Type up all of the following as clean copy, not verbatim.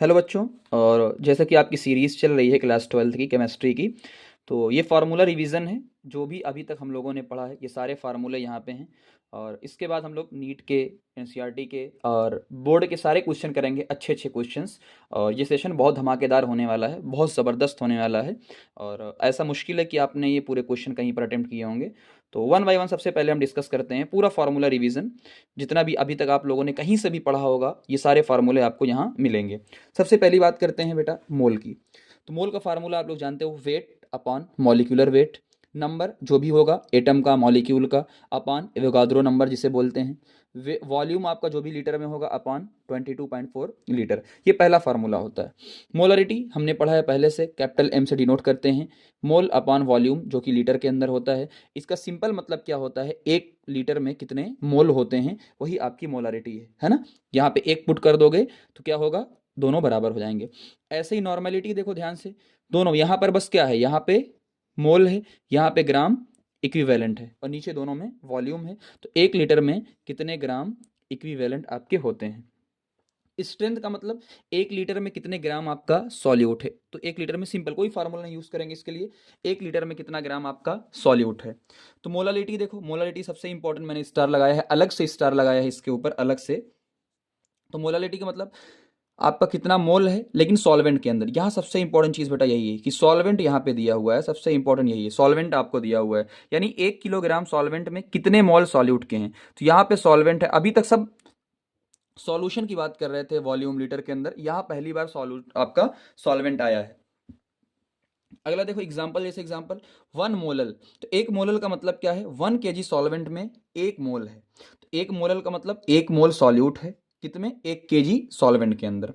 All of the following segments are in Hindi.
हेलो बच्चों। और जैसा कि आपकी सीरीज़ चल रही है क्लास 12th की केमिस्ट्री की, तो ये फार्मूला रिवीजन है। जो भी अभी तक हम लोगों ने पढ़ा है ये सारे फार्मूले यहाँ पे हैं। और इसके बाद हम लोग नीट के, एनसीईआरटी के और बोर्ड के सारे क्वेश्चन करेंगे, अच्छे अच्छे क्वेश्चंस। और ये सेशन बहुत धमाकेदार होने वाला है, बहुत ज़बरदस्त होने वाला है। और ऐसा मुश्किल है कि आपने ये पूरे क्वेश्चन कहीं पर अटेम्प्ट किए होंगे। तो वन बाय वन सबसे पहले हम डिस्कस करते हैं पूरा फार्मूला रिवीजन। जितना भी अभी तक आप लोगों ने कहीं से भी पढ़ा होगा ये सारे फार्मूले आपको यहाँ मिलेंगे। सबसे पहली बात करते हैं बेटा मोल की। तो मोल का फार्मूला आप लोग जानते हो, weight upon molecular weight. Number जो भी होगा एटम का, मॉलिक्यूल का, अपॉन एवोगाद्रो नंबर जिसे बोलते हैं। वॉल्यूम आपका जो भी लीटर में होगा अपॉन 22.4 लीटर। ये पहला फार्मूला होता है। मोलरिटी हमने पढ़ा है पहले से, कैपिटल एम से डिनोट करते हैं। मोल अपॉन वॉल्यूम जो कि लीटर के अंदर होता है। इसका सिंपल मतलब क्या होता है, एक लीटर में कितने मोल होते हैं वही आपकी मोलरिटी है ना। यहाँ पे एक पुट कर दोगे तो क्या होगा, दोनों बराबर हो जाएंगे। ऐसे ही नॉर्मेलिटी देखो ध्यान से, दोनों यहाँ पर बस क्या है, यहाँ पे मोल है, यहाँ पे ग्राम इक्विवेलेंट है और नीचे दोनों में वॉल्यूम है। तो एक लीटर में कितने ग्राम इक्विवेलेंट आपके होते हैं। स्ट्रेंथ का मतलब एक लीटर में कितने ग्राम आपका सॉल्यूट है। तो एक लीटर में सिंपल कोई फार्मूला नहीं यूज करेंगे इसके लिए, एक लीटर में कितना ग्राम आपका सॉल्यूट है। तो मोलालिटी देखो, मोलालिटी सबसे इंपॉर्टेंट, मैंने स्टार लगाया है, अलग से स्टार लगाया है इसके ऊपर अलग से। तो मोलालिटी का मतलब आपका कितना मोल है लेकिन सॉल्वेंट के अंदर। यहाँ सबसे इंपॉर्टेंट चीज बेटा यही है कि सॉल्वेंट यहाँ पे दिया हुआ है, सबसे इंपॉर्टेंट यही है, सॉल्वेंट आपको दिया हुआ है। यानी 1 किलोग्राम सॉल्वेंट में कितने मोल सॉल्यूट के हैं। तो यहाँ पे सॉल्वेंट है, अभी तक सब सॉल्यूशन की बात कर रहे थे वॉल्यूम लीटर के अंदर, यहाँ पहली बार सॉल्यूट आपका सॉल्वेंट आया है। अगला देखो एग्जांपल, जैसे एग्जांपल 1 मोलल। तो 1 मोलल का मतलब क्या है, 1 kg सॉल्वेंट में 1 मोल है। तो 1 मोलल का मतलब 1 मोल सॉल्यूट है कितने, 1 kg सॉल्वेंट के अंदर।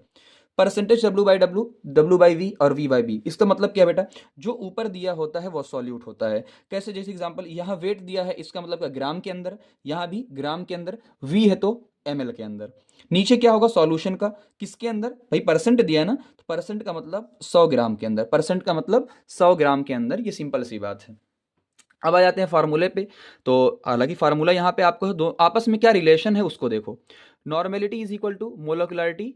Percentage W by W, W by V और वी बाई बी, इसका मतलब क्या बेटा, जो ऊपर दिया होता है वो सॉल्यूट होता है। कैसे, जैसे एग्जांपल यहाँ वेट दिया है, इसका मतलब क्या, ग्राम के अंदर, यहाँ भी ग्राम के अंदर, वी है तो ml के अंदर। नीचे क्या होगा सॉल्यूशन का, किसके अंदर भाई, परसेंट दिया है ना, तो परसेंट का मतलब 100 ग्राम के अंदर, परसेंट का मतलब 100 ग्राम के अंदर। ये सिंपल सी बात है। अब आ जाते हैं फार्मूले पे। तो हालांकि फार्मूला यहाँ पे आपको दो आपस में क्या रिलेशन है उसको देखो। Normality is equal to molecularity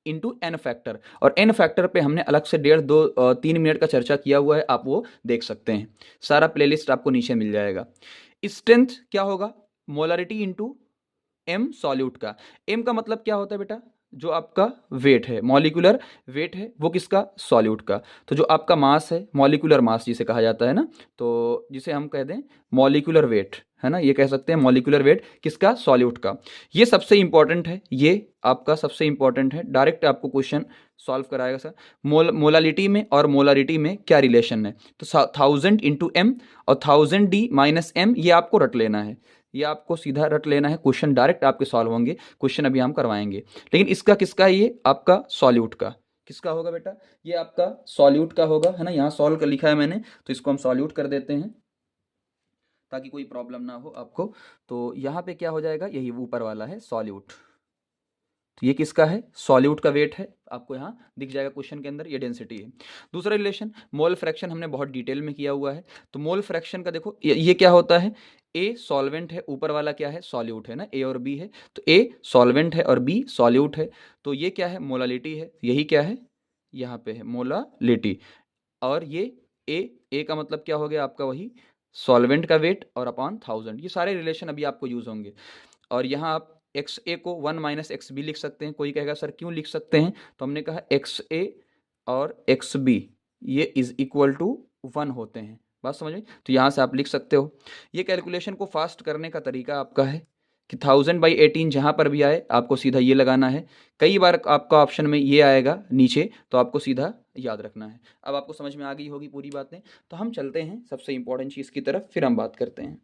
into N factor. और एन फैक्टर पे हमने अलग से 1.5 2 3 मिनट का चर्चा किया हुआ है, आप वो देख सकते हैं। सारा प्लेलिस्ट आपको नीचे मिल जाएगा। स्ट्रेंथ क्या होगा, मोलरिटी इंटू एम सॉल्यूट का। एम का मतलब क्या होता है बेटा, जो आपका वेट है, मॉलिक्यूलर वेट है वो किसका, सॉल्यूट का। तो जो आपका मास है, मॉलिक्यूलर मास जिसे कहा जाता है ना, तो जिसे हम कह दें मॉलिक्यूलर वेट है ना, ये कह सकते हैं मॉलिक्यूलर वेट किसका, सॉल्यूट का। ये सबसे इंपॉर्टेंट है, ये आपका सबसे इंपॉर्टेंट है, डायरेक्ट आपको क्वेश्चन सॉल्व कराएगा सर। मोलालिटी में और मोलारिटी में क्या रिलेशन है, तो 1000 × m और 1000d - m, ये आपको रट लेना है, ये आपको सीधा रट लेना है। क्वेश्चन डायरेक्ट आपके सॉल्व होंगे, क्वेश्चन अभी हम करवाएंगे। लेकिन इसका किसका है, ये आपका सॉल्यूट का। किसका होगा बेटा, ये आपका सॉल्यूट का होगा है ना। यहाँ सॉल्व कर लिखा है मैंने, तो इसको हम सॉल्यूट कर देते हैं ताकि कोई प्रॉब्लम ना हो आपको। तो यहाँ पे क्या हो जाएगा, यही ऊपर वाला है सॉल्यूट। तो ये किसका है, सॉल्यूट का वेट है, आपको यहाँ दिख जाएगा क्वेश्चन के अंदर, ये डेंसिटी है। दूसरा रिलेशन मोल फ्रैक्शन हमने बहुत डिटेल में किया हुआ है। तो मोल फ्रैक्शन का देखो, ये क्या होता है, ए सॉल्वेंट है, ऊपर वाला क्या है, सॉल्यूट है ना, ए और बी है। तो ए सॉल्वेंट है और बी सॉल्यूट है। तो ये क्या है, मोलालिटी है, यही क्या है, यहाँ पे है मोलालिटी। और ये ए का मतलब क्या हो गया आपका, वही सॉल्वेंट का वेट और अपॉन 1000। ये सारे रिलेशन अभी आपको यूज होंगे। और यहाँ आप एक्स ए को 1 - XB लिख सकते हैं। कोई कहेगा सर क्यों लिख सकते हैं, तो हमने कहा एक्स ए और एक्स बी ये इज इक्वल टू 1 होते हैं, बात समझ में। तो यहाँ से आप लिख सकते हो। ये कैलकुलेशन को फास्ट करने का तरीका आपका है कि 1000/18 जहाँ पर भी आए आपको सीधा ये लगाना है। कई बार आपका ऑप्शन में ये आएगा नीचे, तो आपको सीधा याद रखना है। अब आपको समझ में आ गई होगी पूरी बातें। तो हम चलते हैं सबसे इंपॉर्टेंट चीज़ की तरफ, फिर हम बात करते हैं।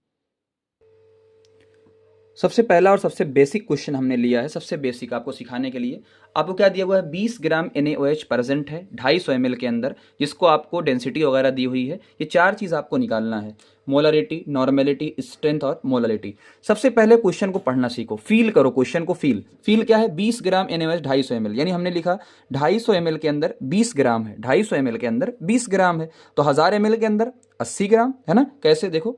सबसे पहला और सबसे बेसिक क्वेश्चन हमने लिया है, सबसे बेसिक आपको सिखाने के लिए। आपको क्या दिया हुआ है, 20 ग्राम NaOH प्रेजेंट है 250 ml के अंदर, जिसको आपको डेंसिटी वगैरह दी हुई है। ये चार चीज़ आपको निकालना है, मोलरिटी, नॉर्मेलिटी, स्ट्रेंथ और मोलरिटी। सबसे पहले क्वेश्चन को पढ़ना सीखो, फील करो क्वेश्चन को। फील क्या है, 20 ग्राम NaOH 250 ml, यानी हमने लिखा 250 ml के अंदर 20 ग्राम है, 250 ml के अंदर 20 ग्राम है, तो 1000 ml के अंदर 80 ग्राम है ना। कैसे देखो,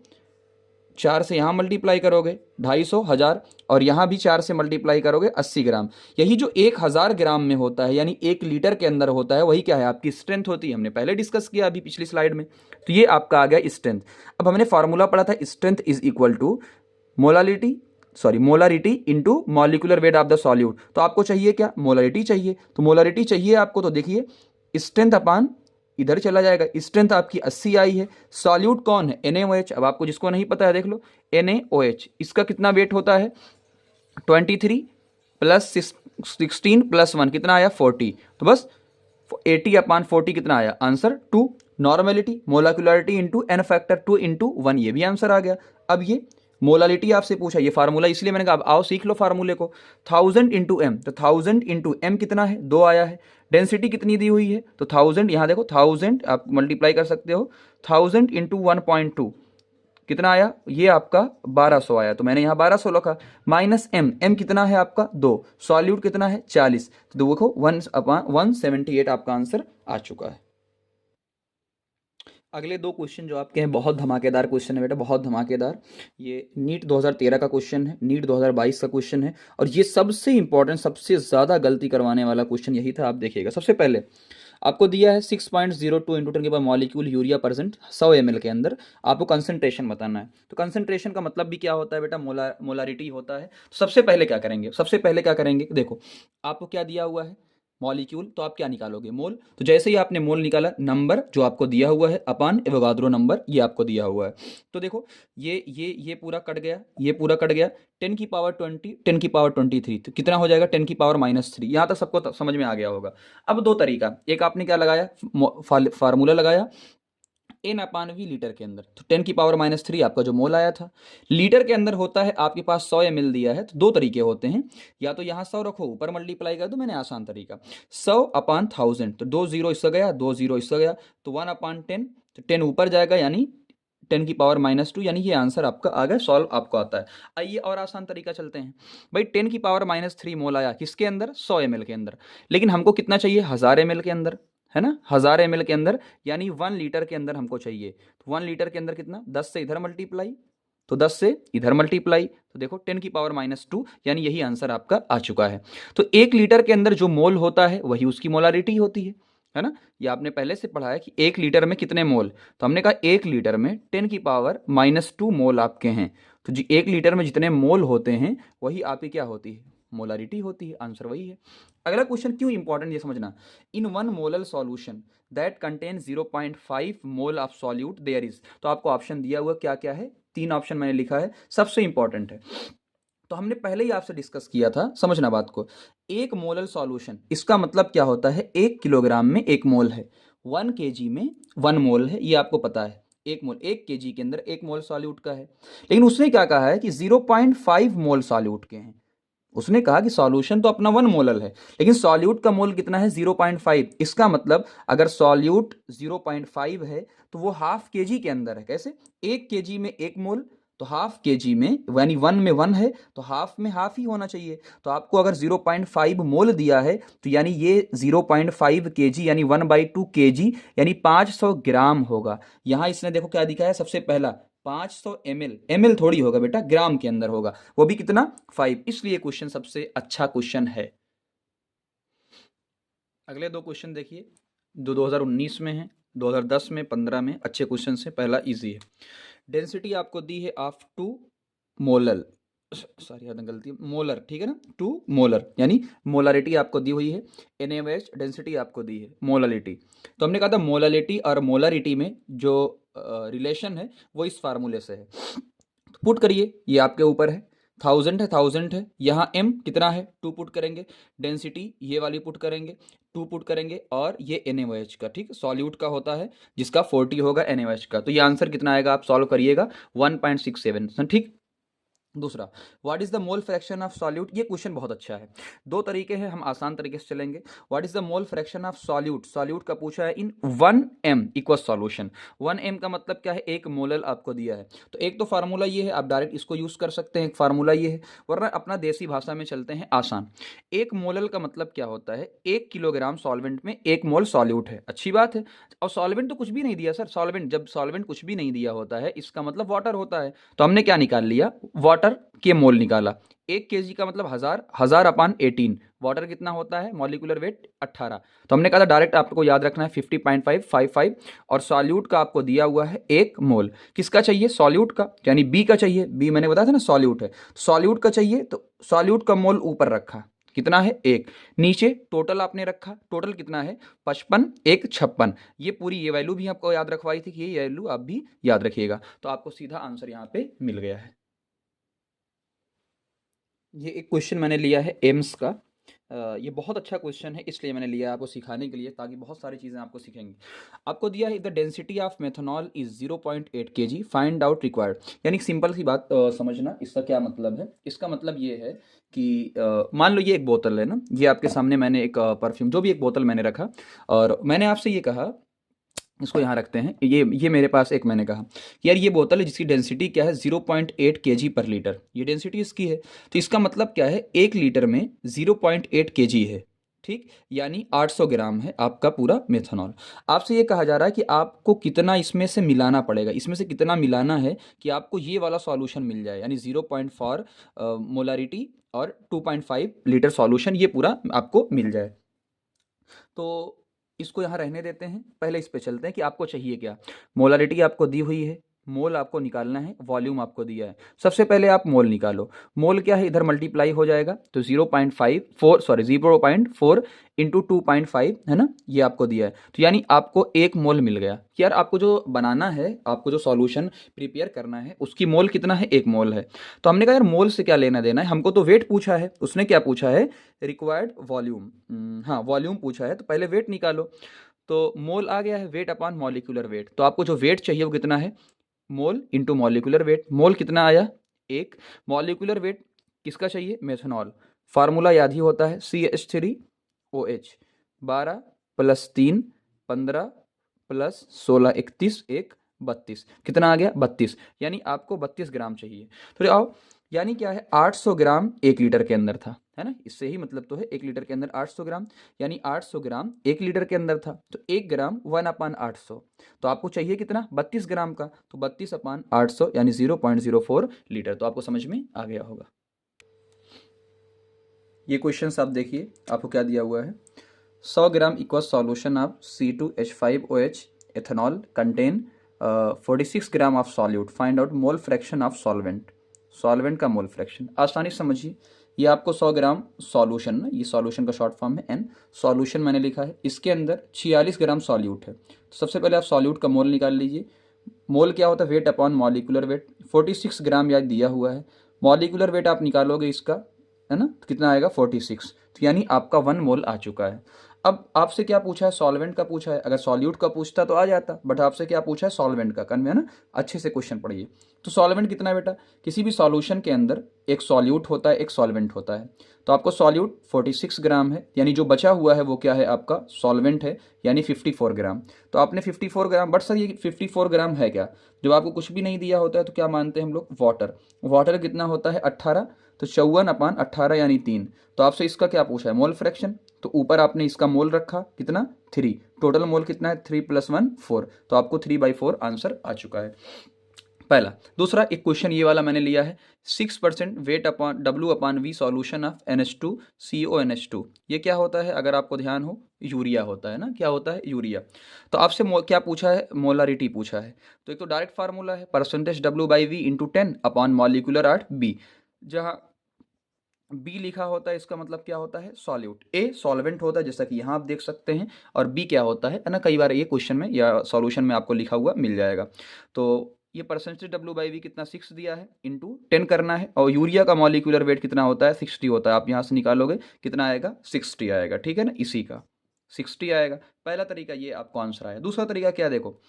4 से यहाँ मल्टीप्लाई करोगे 250, 1000, और यहाँ भी 4 से मल्टीप्लाई करोगे 80 ग्राम। यही जो 1000 ग्राम में होता है यानी 1 लीटर के अंदर होता है, वही क्या है, आपकी स्ट्रेंथ होती है। हमने पहले डिस्कस किया अभी पिछली स्लाइड में। तो ये आपका आ गया स्ट्रेंथ। अब हमने फॉर्मूला पढ़ा था, strength is equal to molarity into molecular weight of the solute. तो आपको चाहिए क्या, मोलारिटी चाहिए। तो मोलारिटी चाहिए आपको, तो देखिए स्ट्रेंथ अपान इधर चला जाएगा, स्ट्रेंथ आपकी 80 आई है। सॉल्यूट कौन है, NaOH। अब आपको जिसको नहीं पता है देख लो, NaOH, इसका कितना वेट होता है 23 प्लस 16 प्लस 1 कितना आया 40। तो बस 80/40 कितना आया answer 2। Normality molecularity into n factor 2 into 1, ये भी आंसर आ गया। अब ये मोलालिटी आपसे पूछा, ये फार्मूला इसलिए मैंने कहा अब आओ सीख लो फार्मूले को। 1000 इंटू एम, तो 1000 इंटू एम कितना है 2 आया है। डेंसिटी कितनी दी हुई है, तो 1000, यहाँ देखो 1000 आप मल्टीप्लाई कर सकते हो, 1000 इंटू 1.2 कितना आया, ये आपका 1200 आया। तो मैंने यहाँ 1200 लिखा। माइनस एम, एम कितना है आपका 2, सॉल्यूट कितना है 40, तो देखो 1/178 आपका आंसर आ चुका है। अगले दो क्वेश्चन जो आपके हैं बहुत धमाकेदार क्वेश्चन है बेटा, बहुत धमाकेदार। ये नीट 2013 का क्वेश्चन है, नीट 2022 का क्वेश्चन है, और ये सबसे इंपॉर्टेंट, सबसे ज़्यादा गलती करवाने वाला क्वेश्चन यही था। आप देखिएगा, सबसे पहले आपको दिया है 6.02 इंटू 10 के power molecule urea percent 100 ml के अंदर, आपको कंसंट्रेशन बताना है। तो कंसंट्रेशन का मतलब भी क्या होता है बेटा, मोलारिटी होता है। तो सबसे पहले क्या करेंगे, देखो आपको क्या दिया हुआ है मॉलिक्यूल, तो आप क्या निकालोगे मोल। तो जैसे ही आपने मोल निकाला, नंबर जो आपको दिया हुआ है अपान एवोगाद्रो नंबर, ये आपको दिया हुआ है। तो देखो ये पूरा कट गया, ये पूरा कट गया। 10 की पावर 20, 10 की पावर 23, तो कितना हो जाएगा 10 की पावर -3। यहाँ तक सबको समझ में आ गया होगा। अब दो तरीका, एक आपने क्या लगाया, फार्मूला लगाया N/V लीटर के अंदर, तो 10 की पावर -3 आपका जो मोल आया था। लीटर के अंदर होता है, आपके पास 100 ml दिया है, तो दो तरीके होते हैं, या तो यहाँ 100 रखो ऊपर मल्टीप्लाई कर दो, मैंने आसान तरीका 100/1000, तो 2 0 इसका गया, 2 0 इसका गया, तो 1/10, तो 10 ऊपर जाएगा यानी 10 की पावर -2, यानी ये आंसर आपका आ गया, सॉल्व आपको आता है। आइए और आसान तरीका चलते हैं भाई। 10 की पावर -3 मोल आया किसके अंदर, 100 ml के अंदर, लेकिन हमको कितना चाहिए 1000 ml के अंदर, है ना, 1000 ml के अंदर, यानी 1 लीटर के अंदर हमको चाहिए। तो 1 लीटर के अंदर कितना, 10 से इधर मल्टीप्लाई, तो 10 से इधर मल्टीप्लाई, तो देखो 10 की पावर -2, यानी यही आंसर आपका आ चुका है। तो 1 लीटर के अंदर जो मोल होता है वही उसकी मोलारिटी होती है ना। ये आपने पहले से पढ़ा है कि 1 लीटर में कितने मोल, तो हमने कहा 1 लीटर में 10 की पावर -2 मोल आपके हैं। तो जी 1 लीटर में जितने मोल होते हैं वही आपकी क्या होती है, मोलारिटी होती है। आंसर वही है। अगला क्वेश्चन क्यों इंपॉर्टेंट ये समझना, in 1 molar solution that contain 0.5 mole of solute there is. तो आपको ऑप्शन दिया हुआ क्या क्या है, 3 ऑप्शन मैंने लिखा है, सबसे इंपॉर्टेंट है। तो हमने पहले ही आपसे डिस्कस किया था, समझना बात को। 1 मोलर सॉल्यूशन, इसका मतलब क्या होता है, 1 किलोग्राम में 1 मोल है, 1 kg में 1 मोल है, ये आपको पता है। 1 मोल 1 kg के अंदर 1 मोल सॉल्यूट का है, लेकिन उसने क्या कहा है कि 0.5 मोल सॉल्यूट के हैं। उसने कहा कि सॉल्यूशन तो अपना 1 मोलर है, लेकिन सॉल्यूट का मोल कितना है 0.5। इसका मतलब अगर सॉल्यूट 0.5 है तो वो हाफ kg के अंदर है। कैसे, 1 kg में 1 मोल, तो हाफ kg में यानी 1 में 1 है, तो हाफ में हाफ ही होना चाहिए। तो आपको अगर 0.5 मोल दिया है, तो यानी ये 0.5 kg यानी 1/2 kg यानी 500 ग्राम होगा। यहाँ इसने देखो क्या दिखा है, सबसे पहला 500 ml, ml थोड़ी होगा बेटा, ग्राम के अंदर होगा, वो भी कितना 5, इसलिए क्वेश्चन सबसे अच्छा क्वेश्चन है। अगले दो क्वेश्चन देखिए, 2019 में है, 2010 में, 15 में अच्छे क्वेश्चन से। पहला इजी है, डेंसिटी आपको दी है ऑफ 2 मोलर, सॉरी याद गलती, मोलर, ठीक है ना, 2 मोलर यानी मोलारिटी आपको दी हुई है। NaOH डेंसिटी आपको दी है, मोलालिटी। तो हमने कहा था मोलालिटी और मोलारिटी में जो रिलेशन है वो इस फार्मूले से है। तो पुट करिए, ये आपके ऊपर है, 1000 है, यहाँ m कितना है 2 पुट करेंगे, डेंसिटी ये वाली पुट करेंगे, 2 पुट करेंगे, और ये NaOH का, ठीक, सॉल्यूट का होता है जिसका 40 होगा NaOH का। तो ये आंसर कितना आएगा, आप सॉल्व करिएगा 1.67, ठीक। दूसरा, what is the mole fraction of solute. ये क्वेश्चन बहुत अच्छा है। दो तरीके हैं, हम आसान तरीके से चलेंगे। What is the mole fraction of solute, solute का पूछा है इन 1 m इक्वल सॉल्यूशन। 1 m का मतलब क्या है, एक मोलल आपको दिया है। तो एक तो फार्मूला ये है, आप डायरेक्ट इसको यूज कर सकते हैं, एक फार्मूला ये है, वरना अपना देसी भाषा में चलते हैं आसान। एक मोलल का मतलब क्या होता है, 1 किलोग्राम सॉल्वेंट में 1 मोल सॉल्यूट है। अच्छी बात है। और सॉल्वेंट तो कुछ भी नहीं दिया सर, सॉल्वेंट जब सॉल्वेंट कुछ भी नहीं दिया होता है इसका मतलब वाटर होता है। तो हमने क्या निकाल लिया, वाटर के मोल निकाला। 1 kg का मतलब 1000, 1000/18। वाटर कितना होता है, मॉलिक्यूलर वेट 18। तो हमने कहा था डायरेक्ट आपको याद रखना है 50.555। और सॉल्यूट का आपको दिया हुआ है 1 मोल। किसका चाहिए, सॉल्यूट का, यानी बी का चाहिए। बी मैंने बताया था ना सॉल्यूट है, सॉल्यूट का चाहिए। तो सॉल्यूट का मोल ऊपर रखा, कितना है 1। नीचे टोटल आपने रखा, टोटल कितना है 55, 1 56। ये पूरी ये वैल्यू भी आपको याद रखवाई थी कि ये वैल्यू आप भी याद रखिएगा। तो आपको सीधा आंसर यहाँ पे मिल गया है। ये एक क्वेश्चन मैंने लिया है एम्स का। ये बहुत अच्छा क्वेश्चन है, इसलिए मैंने लिया आपको सिखाने के लिए, ताकि बहुत सारी चीज़ें आपको सीखेंगे। आपको दिया है the density of methanol is 0.8 kg, find out required. यानी सिंपल सी बात समझना, इसका क्या मतलब है। इसका मतलब ये है कि मान लो ये एक बोतल है ना, ये आपके सामने मैंने एक परफ्यूम, जो भी एक बोतल मैंने रखा, और मैंने आपसे ये कहा, इसको यहाँ रखते हैं, ये मेरे पास एक मैंने कहा कि यार ये बोतल है जिसकी डेंसिटी क्या है 0.8 kg/लीटर, ये डेंसिटी इसकी है। तो इसका मतलब क्या है, 1 लीटर में 0.8 kg है। ठीक, यानी 800 ग्राम है आपका पूरा मेथनॉल। आपसे ये कहा जा रहा है कि आपको कितना इसमें से मिलाना पड़ेगा, इसमें से कितना मिलाना है कि आपको ये वाला सॉल्यूशन मिल जाए, यानी 0.4 मोलारिटी और 2.5 लीटर सॉल्यूशन, ये पूरा आपको मिल जाए। तो इसको यहाँ रहने देते हैं, पहले इस पे चलते हैं कि आपको चाहिए क्या। मोलारिटी आपको दी हुई है, मोल आपको निकालना है, वॉल्यूम आपको दिया है। सबसे पहले आप मोल निकालो। मोल क्या है, इधर मल्टीप्लाई हो जाएगा, तो 0.4 इंटू 2.5 है ना, ये आपको दिया है। तो यानी आपको 1 मोल मिल गया। कि यार आपको जो बनाना है, आपको जो सॉल्यूशन प्रिपेयर करना है, उसकी मोल कितना है, 1 मोल है। तो हमने कहा यार मोल से क्या लेना देना है, हमको तो वेट पूछा है। उसने क्या पूछा है, रिक्वायर्ड वॉल्यूम। हाँ, वॉल्यूम पूछा है, तो पहले वेट निकालो। तो मोल आ गया है, वेट अपॉन मॉलिक्यूलर वेट। तो आपको जो वेट चाहिए वो कितना है, मोल इंटू मॉलिक्यूलर वेट। मोल कितना आया, 1। मॉलिक्यूलर वेट किसका चाहिए, मेथनॉल। फार्मूला याद ही होता है, CH3OH। 12 + 3 15 + 16 31 1 32। कितना आ गया, 32। यानी आपको 32 ग्राम चाहिए। तो आओ, यानी क्या है, 800 ग्राम 1 लीटर के अंदर था, है ना। इससे ही मतलब तो है, 1 लीटर के अंदर 800 ग्राम, यानी 800 ग्राम 1 लीटर के अंदर था। तो 1 ग्राम 1/800। तो आपको चाहिए कितना, 32 ग्राम का। तो 32/800 यानी 0.04 लीटर। तो आपको समझ में आ गया होगा। ये क्वेश्चन आप देखिए, आपको क्या दिया हुआ है। 100 ग्राम equal solution of C2H5OH ethanol contain 46 gram of solute, find out mole fraction of solvent. Solvent का मोल फ्रैक्शन आसानी से समझिए। ये आपको 100 ग्राम सॉल्यूशन ना, ये सॉल्यूशन का शॉर्ट फॉर्म है N। सॉल्यूशन मैंने लिखा है, इसके अंदर 46 ग्राम सॉल्यूट है। तो सबसे पहले आप सॉल्यूट का मोल निकाल लीजिए। मोल क्या होता है, वेट अपॉन मॉलिक्यूलर वेट। 46 ग्राम याद दिया हुआ है। मॉलिक्यूलर वेट आप निकालोगे इसका, है ना, तो कितना आएगा 46। तो यानी आपका 1 मोल आ चुका है। अब आपसे क्या पूछा है, सॉल्वेंट का पूछा है। अगर सॉल्यूट का पूछता तो आ जाता, बट आपसे क्या पूछा है, सॉल्वेंट का। कन्वे है ना, अच्छे से क्वेश्चन पढ़िए। तो सॉल्वेंट कितना है बेटा, किसी भी सॉल्यूशन के अंदर एक सॉल्यूट होता है, एक सॉल्वेंट होता है। तो आपको सॉल्यूट 46 ग्राम है, यानी जो बचा हुआ है वो क्या है, आपका सॉल्वेंट है, यानी 54 ग्राम। तो आपने 54 ग्राम, बट सर ये 54 ग्राम है क्या। जब आपको कुछ भी नहीं दिया होता है तो क्या मानते हैं हम लोग, वाटर। वाटर कितना होता है 18। तो 54/18 यानी 3। तो आपसे इसका क्या पूछा है, मोल फ्रैक्शन। तो ऊपर आपने इसका मोल रखा, कितना 3। टोटल मोल कितना है, 3 + 1 4। तो आपको 3/4 आंसर आ चुका है पहला। दूसरा एक क्वेश्चन ये वाला मैंने लिया है, 6% weight upon W/V solution of NH2CONH2। ये क्या होता है, अगर आपको ध्यान हो, यूरिया होता है ना, क्या होता है, यूरिया। तो आपसे क्या पूछा है, मोलारिटी पूछा है। तो एक तो डायरेक्ट फार्मूला है, percentage W/V into 10 upon molecular art B। जहाँ बी लिखा होता है, इसका मतलब क्या होता है, सॉल्यूट। ए सॉल्वेंट होता है, जैसा कि यहाँ आप देख सकते हैं। और बी क्या होता है ना, कई बार ये क्वेश्चन में या सॉल्यूशन में आपको लिखा हुआ मिल जाएगा। तो ये परसेंटेज W/V कितना 6 दिया है, इंटू 10 करना है। और यूरिया का मॉलिक्यूलर वेट कितना होता है, 60 होता है। आप यहाँ से निकालोगे कितना आएगा, 60 आएगा। ठीक है ना, इसी का 60 आएगा। पहला तरीका ये आपको आंसर आया। दूसरा तरीका क्या, देखो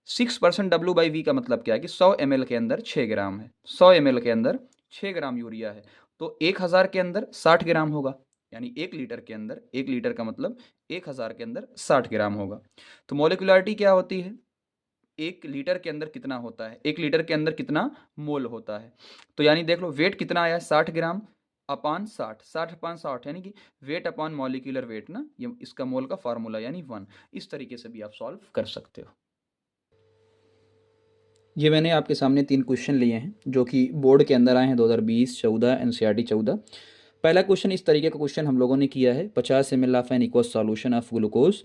6% W/V का मतलब क्या है कि 100 ml के अंदर 6 ग्राम है। 100 ml के अंदर 6 ग्राम यूरिया है, तो 1000 के अंदर 60 ग्राम होगा, यानी 1 लीटर के अंदर, 1 लीटर का मतलब 1000 के अंदर 60 ग्राम होगा। तो मोलिकुलरिटी क्या होती है, 1 लीटर के अंदर कितना होता है, 1 लीटर के अंदर कितना मोल होता है। तो यानी देख लो वेट कितना आया है, 60 ग्राम अपान 60, 60 अपान 60 यानी कि वेट अपान मॉलिक्यूलर वेट ना, ये इसका मोल का फार्मूला यानी 1। इस तरीके से भी आप सॉल्व कर सकते हो। ये मैंने आपके सामने 3 क्वेश्चन लिए हैं जो कि बोर्ड के अंदर आए हैं 2020-14 एनसीईआरटी 14। पहला क्वेश्चन इस तरीके का क्वेश्चन हम लोगों ने किया है, 50 ml of N equal solution of glucose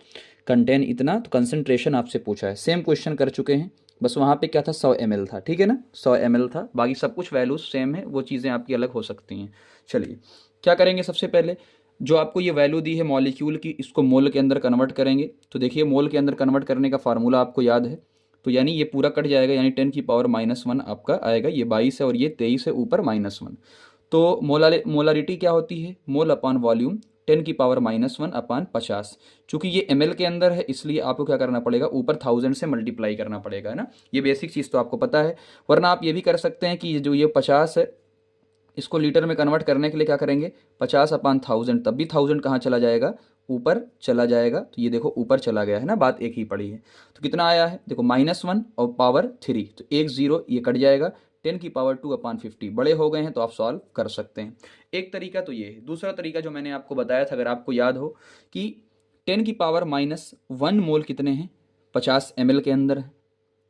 contain इतना, तो कंसंट्रेशन आपसे पूछा है। सेम क्वेश्चन कर चुके हैं, बस वहाँ पे क्या था 100 ml था, ठीक है ना, 100 ml था, बाकी सब कुछ वैल्यूज सेम है, वो चीज़ें आपकी अलग हो सकती हैं। चलिए क्या करेंगे, सबसे पहले जो आपको ये वैल्यू दी है मॉलिक्यूल की, इसको मोल के अंदर कन्वर्ट करेंगे। तो देखिए मोल के अंदर कन्वर्ट करने का फार्मूला आपको याद है, तो यानी ये पूरा कट जाएगा, यानी 10 की पावर -1 आपका आएगा, ये 22 है और ये 23 है, ऊपर -1। तो मोलारिटी क्या होती है, मोल अपान वॉल्यूम 10 की पावर -1 अपान 50। चूंकि ये ml के अंदर है इसलिए आपको क्या करना पड़ेगा, ऊपर 1000 से मल्टीप्लाई करना पड़ेगा, है ना। ये बेसिक चीज़ तो आपको पता है, वरना आप ये भी कर सकते हैं कि जो ये 50 है इसको लीटर में कन्वर्ट करने के लिए क्या करेंगे, 50 अपान 1000, तब भी 1000 कहाँ चला जाएगा, ऊपर चला जाएगा। तो ये देखो ऊपर चला गया है ना, बात एक ही पड़ी है। तो कितना आया है देखो -1 और पावर 3, तो 1 0 ये कट जाएगा, 10 की पावर 2 अपान 50 बड़े हो गए हैं, तो आप सॉल्व कर सकते हैं। एक तरीका तो ये है। दूसरा तरीका जो मैंने आपको बताया था, अगर आपको याद हो कि 10 की पावर -1 मोल कितने हैं, 50 ml के अंदर है,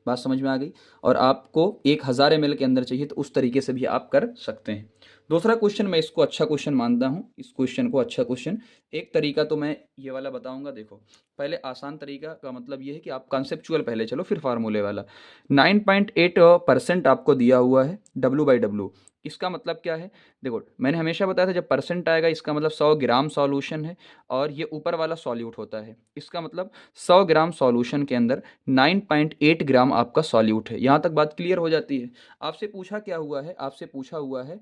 बात समझ में आ गई, और आपको 1000 ml के अंदर चाहिए, तो उस तरीके से भी आप कर सकते हैं। दूसरा क्वेश्चन मैं इसको अच्छा क्वेश्चन मानता हूँ, इस क्वेश्चन को अच्छा क्वेश्चन। एक तरीका तो मैं ये वाला बताऊंगा, देखो पहले आसान तरीका का मतलब ये है कि आप कॉन्सेप्चुअल पहले चलो फिर फार्मूले वाला। 9.8% आपको दिया हुआ है W/W, इसका मतलब क्या है, देखो मैंने हमेशा बताया था जब परसेंट आएगा इसका मतलब 100 ग्राम सॉल्यूशन है, और ये ऊपर वाला सॉल्यूट होता है, इसका मतलब 100 ग्राम सॉल्यूशन के अंदर 9.8 ग्राम आपका सॉल्यूट है। यहाँ तक बात क्लियर हो जाती है। आपसे पूछा क्या हुआ है, आपसे पूछा हुआ है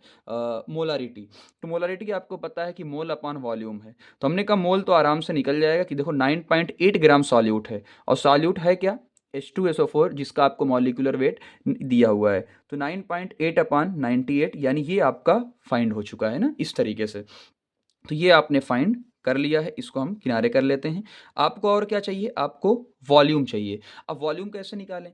मोलारिटी। तो मोलारिटी आपको पता है कि मोल अपान वॉल्यूम है, तो हमने कहा मोल तो आराम से निकल जाएगा कि देखो 9.8 ग्राम सॉल्यूट है, और सॉल्यूट है क्या, H2SO4, जिसका आपको मॉलिक्यूलर वेट दिया हुआ है। तो 9.8 अपान 98, यानी ये आपका फाइंड हो चुका है ना, इस तरीके से। तो ये आपने फाइंड कर लिया है, इसको हम किनारे कर लेते हैं। आपको और क्या चाहिए, आपको वॉल्यूम चाहिए। अब वॉल्यूम कैसे निकालें,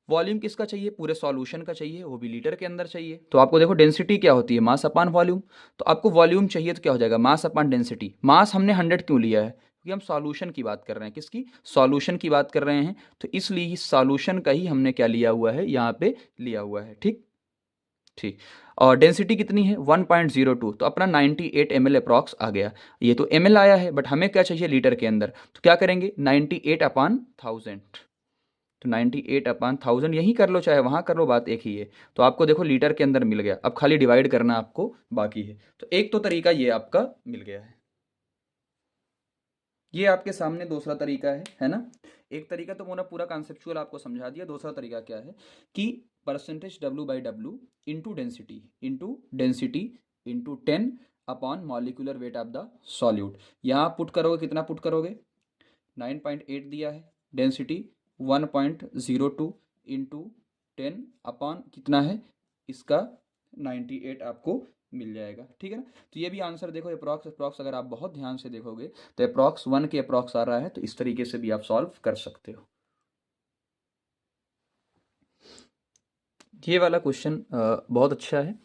वॉल्यूम किसका चाहिए, पूरे सॉल्यूशन का चाहिए, वो भी लीटर के अंदर चाहिए। तो आपको देखो डेंसिटी क्या होती है, मास अपान वॉल्यूम। तो आपको वॉल्यूम चाहिए तो क्या हो जाएगा, मास अपान डेंसिटी। मास हमने 100 क्यों लिया है, क्योंकि हम सॉल्यूशन की बात कर रहे हैं, किसकी, सॉल्यूशन की बात कर रहे हैं, तो इसलिए इस सॉल्यूशन का ही हमने क्या लिया हुआ है, यहाँ पे लिया हुआ है, ठीक ठीक। और डेंसिटी कितनी है 1.02, तो अपना 98 ml अप्रॉक्स आ गया। ये तो ml आया है, बट हमें क्या चाहिए लीटर के अंदर, तो क्या करेंगे 98 अपान 1000, तो 98 अपान 1000 यहीं कर लो चाहे वहाँ कर लो, बात एक ही है। तो आपको देखो लीटर के अंदर मिल गया, अब खाली डिवाइड करना आपको बाकी है। तो एक तो तरीका ये आपका मिल गया है, ये आपके सामने दूसरा तरीका है ना। एक तरीका तो मैंने पूरा कॉन्सेप्चुअल आपको समझा दिया, दूसरा तरीका क्या है कि percentage W/W into density into 10 upon molecular weight of the solute. यहाँ पुट करोगे, कितना पुट करोगे, 9.8 दिया है, डेंसिटी 1.02 इंटू 10 अपॉन कितना है इसका 98 आपको मिल जाएगा, ठीक है ना। तो ये भी आंसर देखो अप्रॉक्स अप्रॉक्स, अगर आप बहुत ध्यान से देखोगे तो अप्रॉक्स 1 के अप्रॉक्स आ रहा है, तो इस तरीके से भी आप सॉल्व कर सकते हो। ये वाला क्वेश्चन बहुत अच्छा है।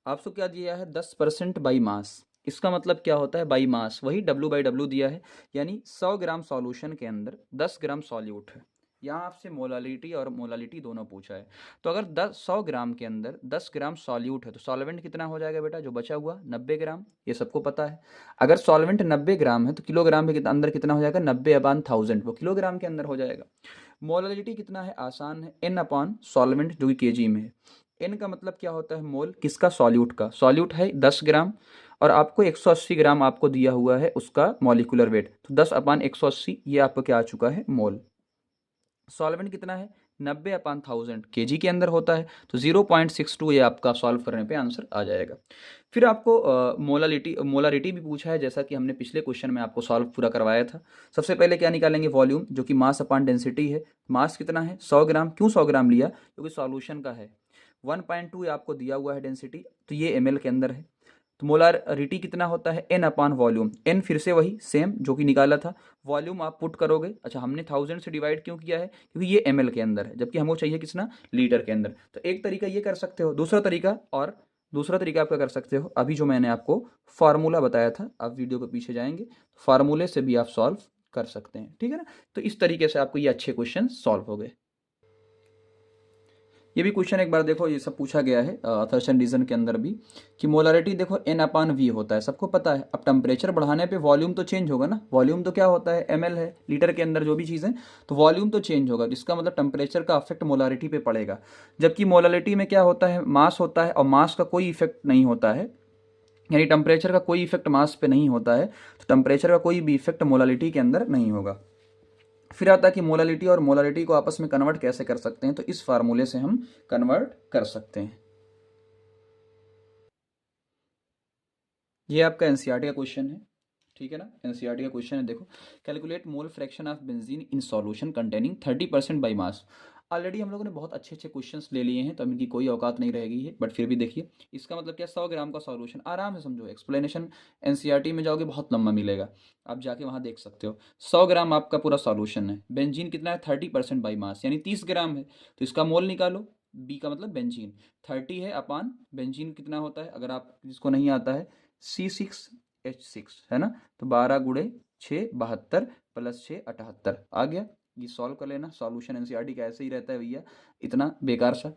आपको क्या दिया है 10% बाई मास, इसका मतलब क्या होता है, बाई मास वही W/W दिया है, यानी 100 ग्राम सॉल्यूशन के अंदर 10 ग्राम सॉल्यूट है। यहाँ आपसे मोलालिटी और मोलालिटी दोनों पूछा है, तो अगर 100 ग्राम के अंदर 10 ग्राम सॉल्यूट है, तो सॉल्वेंट कितना हो जाएगा बेटा, जो बचा हुआ 90 ग्राम, ये सबको पता है। अगर सॉल्वेंट 90 ग्राम है तो किलोग्राम के अंदर कितना हो जाएगा, 90 अपान 1000, वो किलोग्राम के अंदर हो जाएगा। मोलालिटी कितना है, आसान है, N अपान सॉल्वेंट जो कि केजी में है। एन का मतलब क्या होता है, मोल किसका, सॉल्यूट का। सॉल्यूट है 10 ग्राम, और आपको 180 ग्राम आपको दिया हुआ है उसका मॉलिक्यूलर वेट, तो 10 अपान 180 ये आपको क्या आ चुका है, मोल। सॉल्वेंट कितना है 90 अपान 1000 केजी के अंदर होता है, तो 0.62 ये आपका सॉल्व करने पे आंसर आ जाएगा। फिर आपको मोलारिटी भी पूछा है, जैसा कि हमने पिछले क्वेश्चन में आपको सॉल्व पूरा करवाया था। सबसे पहले क्या निकालेंगे, वॉल्यूम, जो कि मास अपान डेंसिटी है। मास कितना है 100 ग्राम, क्यों 100 ग्राम लिया, क्योंकि सॉल्यूशन का है। 1.2 आपको दिया हुआ है डेंसिटी, तो ये ml के अंदर है। तो मोलारिटी कितना होता है, n अपान वॉल्यूम। n फिर से वही सेम जो कि निकाला था, वॉल्यूम आप पुट करोगे। अच्छा, हमने 1000 से डिवाइड क्यों किया है, क्योंकि ये ml के अंदर है, जबकि हमको चाहिए कितना, लीटर के अंदर। तो एक तरीका ये कर सकते हो। दूसरा तरीका आप क्या कर सकते हो, अभी जो मैंने आपको फार्मूला बताया था, आप वीडियो के पीछे जाएंगे, फार्मूले से भी आप सॉल्व कर सकते हैं, ठीक है ना। तो इस तरीके से आपको ये अच्छे क्वेश्चन सॉल्व हो गए। ये भी क्वेश्चन एक बार देखो, ये सब पूछा गया है थर्सन रीजन के अंदर भी, कि मोलारिटी देखो n अपान वी होता है, सबको पता है। अब टेम्परेचर बढ़ाने पे वॉल्यूम तो चेंज होगा ना, वॉल्यूम तो क्या होता है, ml है, लीटर के अंदर जो भी चीज़ है, तो वॉल्यूम तो चेंज होगा, जिसका मतलब टेम्परेचर का अफेक्ट मोलारिटी पे पड़ेगा। जबकि मोलारिटी में क्या होता है, मास होता है, और मास का कोई इफेक्ट नहीं होता है, यानी टेम्परेचर का कोई इफेक्ट मास पे नहीं होता है, तो टेम्परेचर का कोई भी इफेक्ट मोलारिटी के अंदर नहीं होगा। फिर आता है कि मोलालिटी और मोलारिटी को आपस में कन्वर्ट कैसे कर सकते हैं, तो इस फार्मूले से हम कन्वर्ट कर सकते हैं। ये आपका एनसीईआरटी का क्वेश्चन है, ठीक है ना, एनसीईआरटी का क्वेश्चन है। देखो, calculate mole fraction of benzene in solution containing 30% by mass. Already हम लोगों ने बहुत अच्छे अच्छे क्वेश्चंस ले लिए हैं, तो अब इनकी कोई औकात नहीं रहेगी है, बट फिर भी देखिए, इसका मतलब क्या, 100 ग्राम का सॉल्यूशन, आराम से समझो, एक्सप्लेनेशन एनसीईआरटी में जाओगे बहुत लंबा मिलेगा, आप जाके वहाँ देख सकते हो। 100 ग्राम आपका पूरा सॉल्यूशन है, बेंजीन कितना है, 30% बाई मास, यानी 30 ग्राम है, तो इसका मोल निकालो, बी का मतलब बेंजीन, 30 है अपान बेंजीन कितना होता है, अगर आप जिसको नहीं आता है, C6H6 है ना, तो 12 गुणे 6 72 प्लस 6 78 आ गया। ये सॉल्व कर लेना, सॉल्यूशन एनसीईआरटी का ऐसे ही रहता है भैया, इतना बेकार सा।